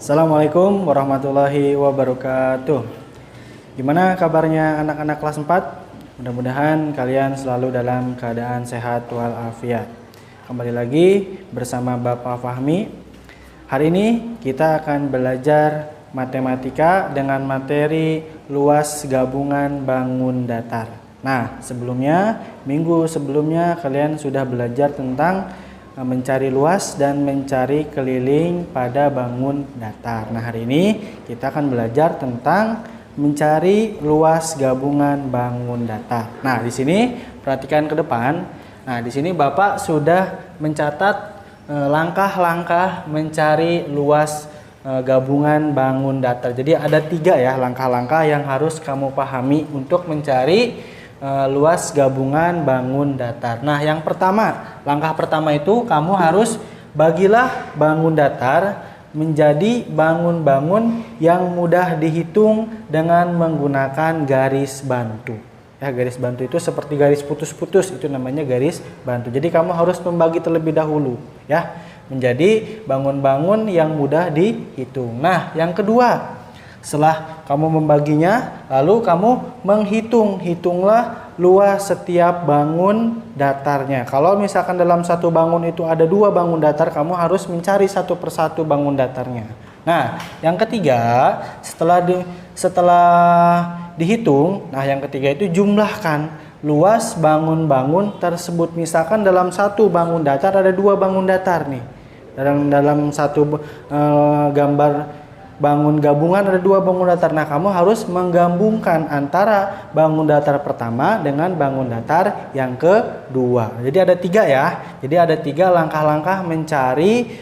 Assalamualaikum warahmatullahi wabarakatuh. Gimana kabarnya anak-anak kelas 4? Mudah-mudahan kalian selalu dalam keadaan sehat walafiat. Kembali lagi bersama Bapak Fahmi. Hari ini kita akan belajar matematika dengan materi luas gabungan bangun datar. Nah, minggu sebelumnya kalian sudah belajar tentang mencari luas dan mencari keliling pada bangun datar. Nah, hari ini kita akan belajar tentang mencari luas gabungan bangun datar. Nah, di sini perhatikan ke depan. Nah, di sini Bapak sudah mencatat langkah-langkah mencari luas gabungan bangun datar. Jadi ada 3 ya langkah-langkah yang harus kamu pahami untuk mencari luas gabungan bangun datar. Nah, langkah pertama itu kamu harus bagilah bangun datar menjadi bangun-bangun yang mudah dihitung dengan menggunakan garis bantu. Ya, garis bantu itu seperti garis putus-putus, itu namanya garis bantu. Jadi kamu harus membagi terlebih dahulu ya, menjadi bangun-bangun yang mudah dihitung. Nah, yang kedua, setelah kamu membaginya, lalu kamu hitunglah luas setiap bangun datarnya. Kalau misalkan dalam satu bangun itu ada 2 bangun datar, kamu harus mencari satu persatu bangun datarnya. Nah, yang ketiga, setelah dihitung, yang ketiga itu jumlahkan luas bangun-bangun tersebut. Misalkan dalam satu bangun datar ada 2 bangun datar nih. Dalam satu gambar bangun gabungan ada 2 bangun datar. Nah, kamu harus menggabungkan antara bangun datar pertama dengan bangun datar yang kedua. Jadi ada 3 ya. Jadi ada 3 langkah-langkah mencari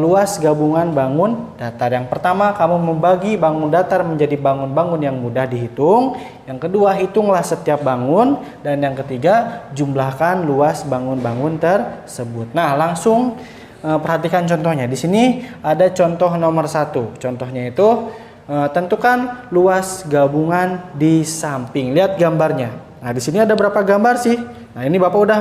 luas gabungan bangun datar. Yang pertama, kamu membagi bangun datar menjadi bangun-bangun yang mudah dihitung. Yang kedua, hitunglah setiap bangun. Dan yang ketiga, jumlahkan luas bangun-bangun tersebut. Nah, langsung perhatikan contohnya. Di sini ada contoh nomor 1. Contohnya itu tentukan luas gabungan di samping. Lihat gambarnya. Nah, di sini ada berapa gambar sih? Nah, ini Bapak udah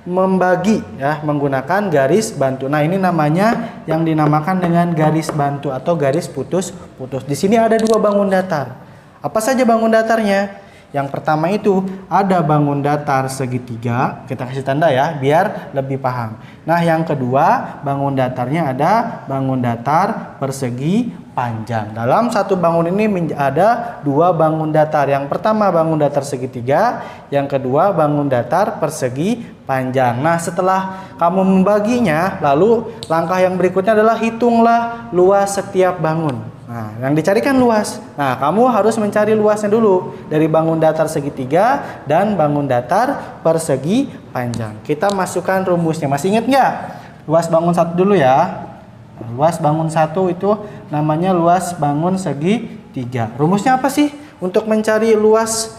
membagi ya menggunakan garis bantu. Nah, ini namanya yang dinamakan dengan garis bantu atau garis putus-putus. Di sini ada 2 bangun datar. Apa saja bangun datarnya? Yang pertama itu ada bangun datar segitiga, kita kasih tanda ya biar lebih paham. Nah, yang kedua bangun datarnya ada bangun datar persegi panjang. Dalam satu bangun ini ada 2 bangun datar. Yang pertama bangun datar segitiga, yang kedua bangun datar persegi panjang. Nah, setelah kamu membaginya, lalu langkah yang berikutnya adalah hitunglah luas setiap bangun. Nah, yang dicarikan luas. Nah, kamu harus mencari luasnya dulu dari bangun datar segitiga dan bangun datar persegi panjang. Kita masukkan rumusnya. Masih ingat nggak? Luas bangun 1 dulu ya. Nah, luas bangun 1 itu namanya luas bangun segitiga. Rumusnya apa sih untuk mencari luas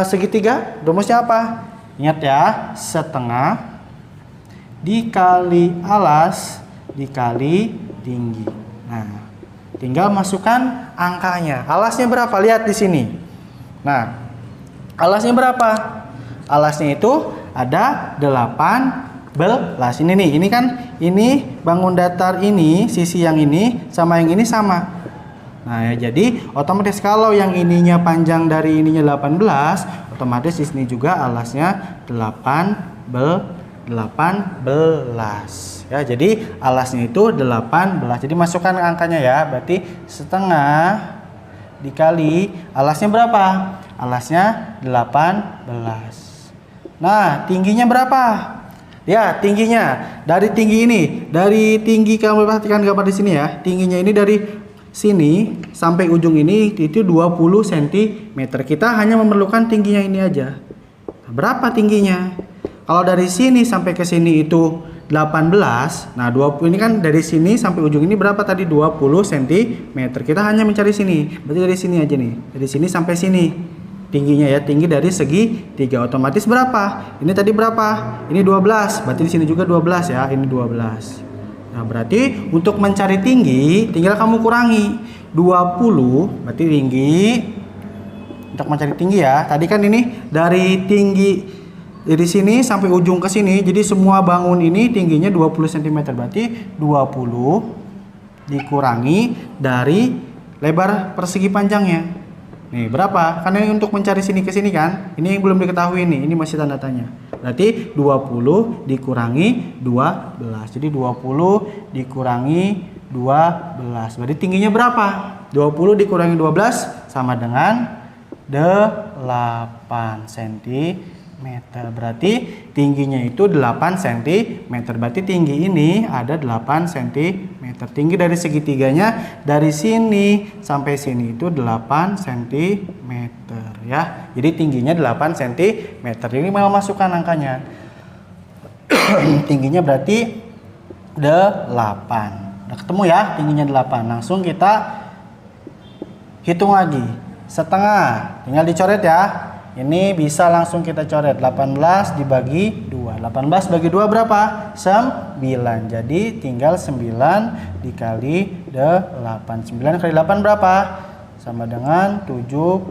segitiga? Rumusnya apa? Ingat ya, setengah dikali alas dikali tinggi. Nah, tinggal masukkan angkanya. Alasnya berapa? Lihat di sini. Nah, alasnya berapa? Alasnya itu ada 18. Ini nih, ini bangun datar ini, sisi yang ini sama yang ini sama. Nah, ya, jadi otomatis kalau yang ininya panjang dari ininya 18, otomatis di sini juga alasnya 18. Ya, jadi alasnya itu 18. Jadi masukkan angkanya ya. Berarti setengah dikali alasnya berapa? Alasnya 18. Nah, tingginya berapa? Ya, tingginya dari tinggi ini, dari tinggi kamu perhatikan gambar di sini ya. Tingginya ini dari sini sampai ujung ini itu 20 cm. Kita hanya memerlukan tingginya ini aja. Nah, berapa tingginya? Kalau dari sini sampai ke sini itu 18. Nah, 20 ini kan dari sini sampai ujung ini berapa tadi? 20 cm. Kita hanya mencari sini. Berarti dari sini aja nih. Dari sini sampai sini. Tingginya ya, tinggi dari segi 3. Otomatis berapa? Ini tadi berapa? Ini 12. Berarti di sini juga 12 ya. Ini 12. Nah, berarti untuk mencari tinggi tinggal kamu kurangi 20. Berarti tinggi. Untuk mencari tinggi ya. Tadi kan ini dari tinggi dari sini sampai ujung ke sini. Jadi semua bangun ini tingginya 20 cm. Berarti 20 dikurangi dari lebar persegi panjangnya. Nih, berapa? Karena ini untuk mencari sini ke sini kan. Ini yang belum diketahui nih. Ini masih tanda tanya. Berarti 20 dikurangi 12. Jadi 20 dikurangi 12. Berarti tingginya berapa? 20 dikurangi 12 sama dengan 8 cm. Berarti tingginya itu 8 cm. Berarti tinggi ini ada 8 cm. Tinggi dari segitiganya dari sini sampai sini itu 8 cm ya. Jadi tingginya 8 cm. Ini mau masukkan angkanya. Tingginya berarti 8. Udah ketemu ya tingginya 8. Langsung kita hitung lagi. Setengah. Tinggal dicoret ya. Ini bisa langsung kita coret. 18 dibagi 2. 18 bagi 2 berapa? 9. Jadi tinggal 9 dikali 8. 9 kali 8 berapa? Sama dengan 72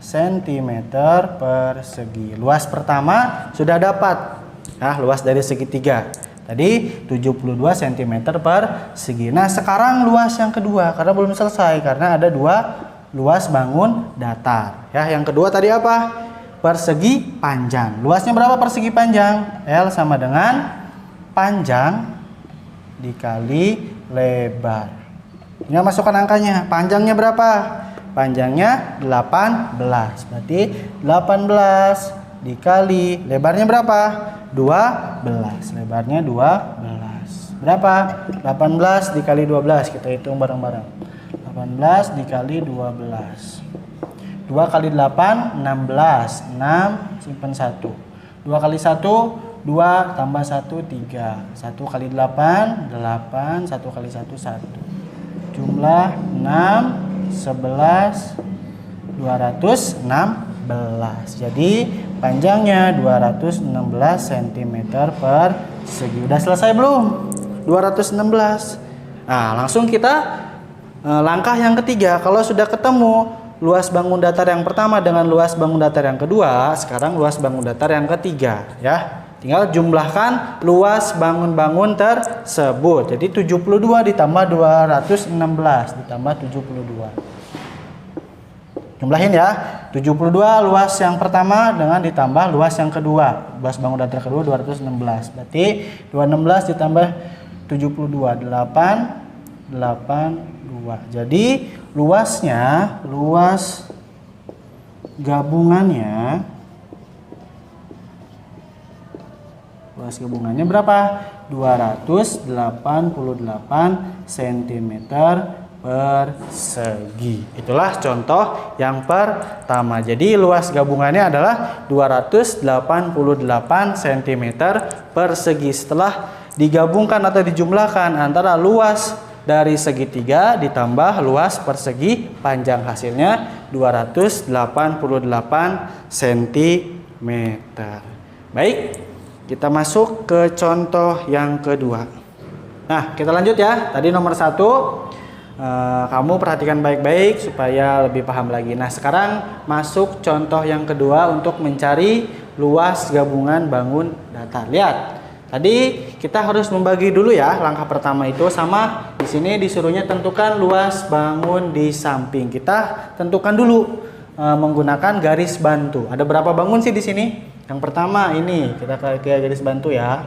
cm persegi. Luas pertama sudah dapat. Nah, luas dari segitiga. Tadi 72 cm persegi. Nah, sekarang luas yang kedua. Karena belum selesai. Karena ada dua luas bangun datar. Ya, yang kedua tadi apa? Persegi panjang. Luasnya berapa persegi panjang? L sama dengan panjang dikali lebar. Tinggal masukkan angkanya. Panjangnya berapa? Panjangnya 18. Berarti 18 dikali lebarnya berapa? 12. Lebarnya 12. Berapa? 18 dikali 12. Kita hitung bareng-bareng. 18 dikali 12. 2 kali 8 16. 6 simpan 1. 2 kali 1 2 tambah 1 3. 1 kali 8 8. 1 kali 1 1. Jumlah 6 11 216. Jadi panjangnya 216 cm persegi. Udah selesai belum? 216. Nah, langsung kita langkah yang ketiga. Kalau sudah ketemu luas bangun datar yang pertama dengan luas bangun datar yang kedua, sekarang luas bangun datar yang ketiga ya. Tinggal jumlahkan luas bangun-bangun tersebut. Jadi 72 ditambah 216 ditambah 72. Jumlahin ya. 72 luas yang pertama dengan ditambah luas yang kedua. Luas bangun datar kedua 216. Berarti 216 ditambah 72 8 2. Jadi luas gabungannya berapa? 288 cm persegi. Itulah contoh yang pertama. Jadi luas gabungannya adalah 288 cm persegi. Setelah digabungkan atau dijumlahkan antara luas dari segitiga ditambah luas persegi panjang, hasilnya 288 cm. Baik, kita masuk ke contoh yang kedua. Nah, kita lanjut ya. Tadi nomor 1 kamu perhatikan baik-baik supaya lebih paham lagi. Nah, sekarang masuk contoh yang kedua untuk mencari luas gabungan bangun datar. Lihat. Tadi kita harus membagi dulu ya. Langkah pertama itu sama di sini disuruhnya tentukan luas bangun di samping. Kita tentukan dulu menggunakan garis bantu. Ada berapa bangun sih di sini? Yang pertama ini kita ke garis bantu ya.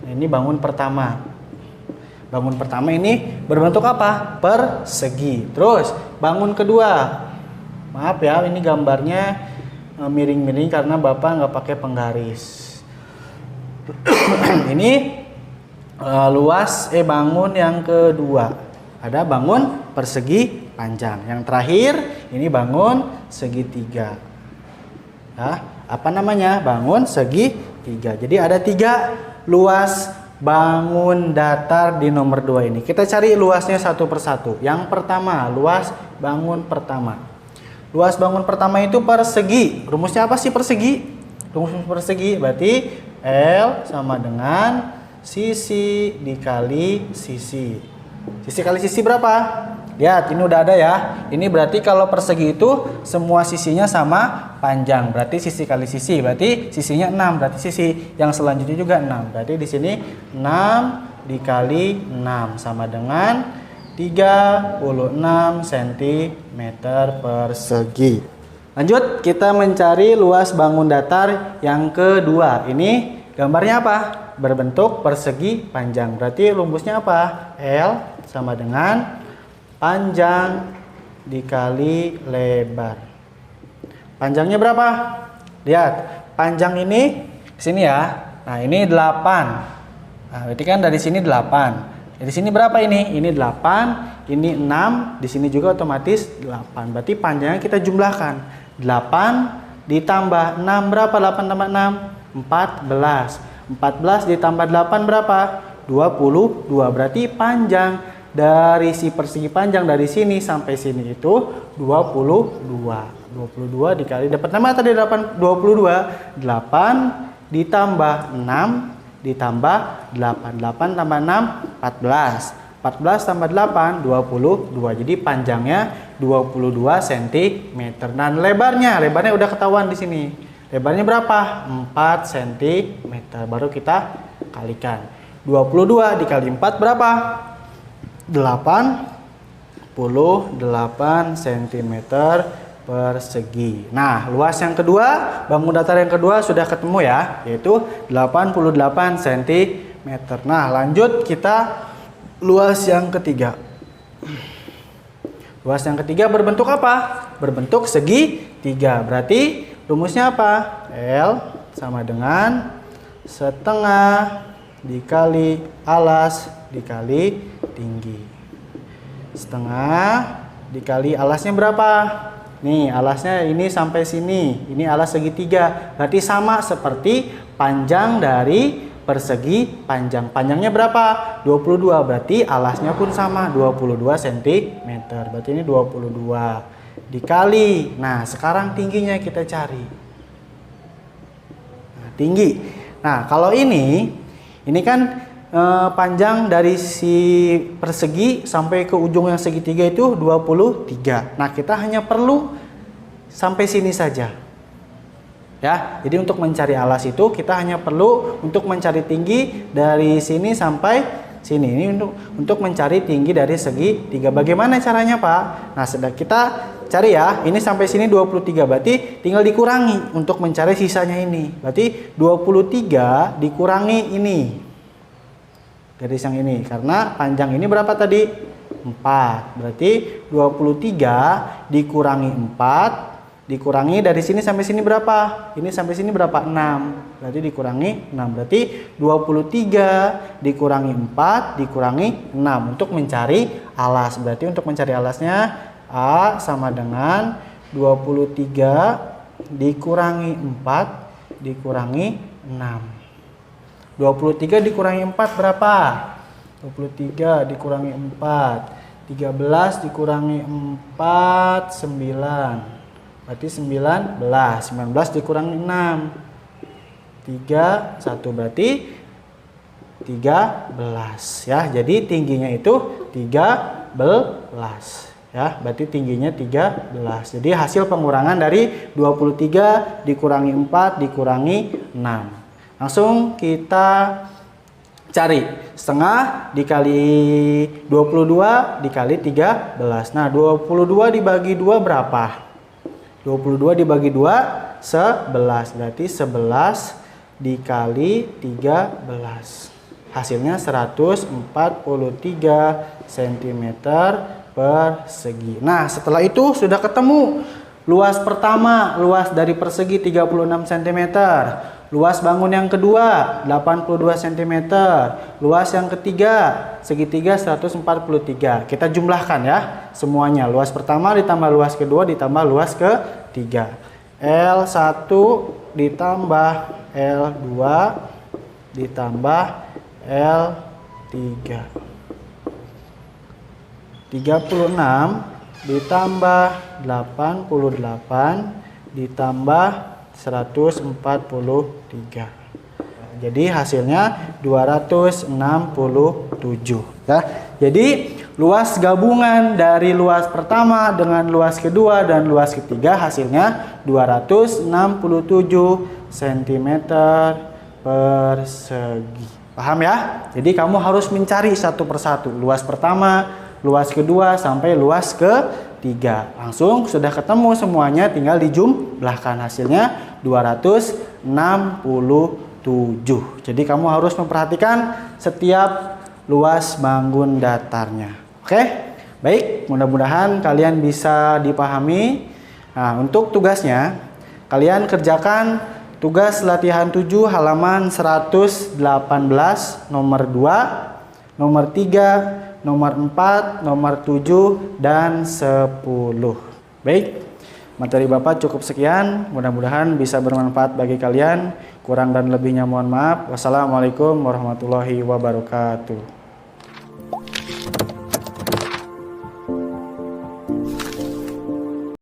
Ini bangun pertama. Bangun pertama ini berbentuk apa? Persegi. Terus bangun kedua. Maaf ya, ini gambarnya miring-miring karena Bapak nggak pakai penggaris. Ini luas bangun yang kedua. Ada bangun persegi panjang. Yang terakhir ini bangun segitiga. Ya, apa namanya? Bangun segitiga. Jadi ada 3 luas bangun datar di nomor 2 ini. Kita cari luasnya satu persatu. Yang pertama, luas bangun pertama. Luas bangun pertama itu persegi. Rumusnya apa sih persegi? Rumus persegi berarti L sama dengan sisi dikali sisi. Sisi kali sisi berapa? Lihat, ini udah ada ya. Ini berarti kalau persegi itu semua sisinya sama panjang. Berarti sisi kali sisi, berarti sisinya 6. Berarti sisi yang selanjutnya juga 6. Berarti di sini 6 dikali 6 sama dengan 36 cm persegi. Lanjut, kita mencari luas bangun datar yang kedua. Ini gambarnya apa? Berbentuk persegi panjang. Berarti rumusnya apa? L sama dengan panjang dikali lebar. Panjangnya berapa? Lihat, panjang ini sini ya. Nah, ini 8. Nah, berarti kan dari sini 8. Dari sini berapa ini? Ini 8, ini 6, di sini juga otomatis 8. Berarti panjangnya kita jumlahkan. 8 ditambah 6 berapa? 8 tambah 6? 14. 14 ditambah 8 berapa? 22. Berarti panjang dari si persegi panjang dari sini sampai sini itu 22. 22 dikali dapat nama tadi 8 22. 8 ditambah 6 ditambah 8. 8 tambah 6 14. 14 tambah 8 22. Jadi panjangnya 22 cm. Dan lebarnya udah ketahuan di sini. Lebarnya berapa? 4 cm. Baru kita kalikan. 22 dikali 4 berapa? 88 cm persegi. Nah, luas yang kedua, bangun datar yang kedua sudah ketemu ya, yaitu 88 cm. Nah, lanjut kita luas yang ketiga. Luas yang ketiga berbentuk apa? Berbentuk segitiga. Berarti rumusnya apa? L sama dengan setengah dikali alas dikali tinggi. Setengah dikali alasnya berapa? Nih, alasnya ini sampai sini. Ini alas segitiga. Berarti sama seperti panjang dari persegi panjang. Panjangnya berapa? 22. Berarti alasnya pun sama, 22 cm. Berarti ini 22 dikali. Nah, sekarang tingginya kita cari. Nah, tinggi. Nah, kalau ini kan panjang dari si persegi sampai ke ujung yang segitiga itu 23. Nah, kita hanya perlu sampai sini saja. Ya, jadi untuk mencari alas itu kita hanya perlu untuk mencari tinggi dari sini sampai sini. Ini untuk mencari tinggi dari segitiga. Bagaimana caranya, Pak? Nah, sedang kita cari ya. Ini sampai sini 23. Berarti tinggal dikurangi untuk mencari sisanya ini. Berarti 23 dikurangi ini. Garis yang ini, karena panjang ini berapa tadi? 4. Berarti 23 dikurangi 4 dikurangi dari sini sampai sini berapa? Ini sampai sini berapa? 6. Berarti dikurangi 6. Berarti 23 dikurangi 4 dikurangi 6 untuk mencari alas. Berarti untuk mencari alasnya A sama dengan 23 dikurangi 4 dikurangi 6. 23 dikurangi 4 berapa? 23 dikurangi 4. 13 dikurangi 4, 9. Berarti 19. 19 dikurangi 6. 3, 1. Berarti 13. Ya, jadi tingginya itu 13. Ya, berarti tingginya 13. Jadi hasil pengurangan dari 23 dikurangi 4 dikurangi 6. Langsung kita cari setengah dikali 22 dikali 13. Nah, 22 dibagi 2 berapa? 22 dibagi 2 11. Berarti 11 dikali 13. Hasilnya 143 cm persegi. Nah, setelah itu sudah ketemu luas pertama, luas dari persegi 36 cm. Luas bangun yang kedua 82 cm. Luas yang ketiga segitiga 143. Kita jumlahkan ya semuanya. Luas pertama ditambah luas kedua ditambah luas ketiga. L1 ditambah L2 ditambah L3. 36 ditambah 88 ditambah 143. Jadi hasilnya 267 ya. Jadi luas gabungan dari luas pertama dengan luas kedua dan luas ketiga hasilnya 267 cm persegi. Paham ya? Jadi kamu harus mencari satu persatu. Luas pertama, luas kedua, sampai luas ketiga. Langsung sudah ketemu semuanya, tinggal dijumlahkan. Hasilnya 267. Jadi kamu harus memperhatikan setiap luas bangun datarnya. Oke? Baik, mudah-mudahan kalian bisa dipahami. Nah, untuk tugasnya, kalian kerjakan tugas latihan 7 halaman 118 nomor 2, nomor 3, nomor 4, nomor 7, dan 10. Baik, materi Bapak cukup sekian. Mudah-mudahan bisa bermanfaat bagi kalian. Kurang dan lebihnya mohon maaf. Wassalamualaikum warahmatullahi wabarakatuh.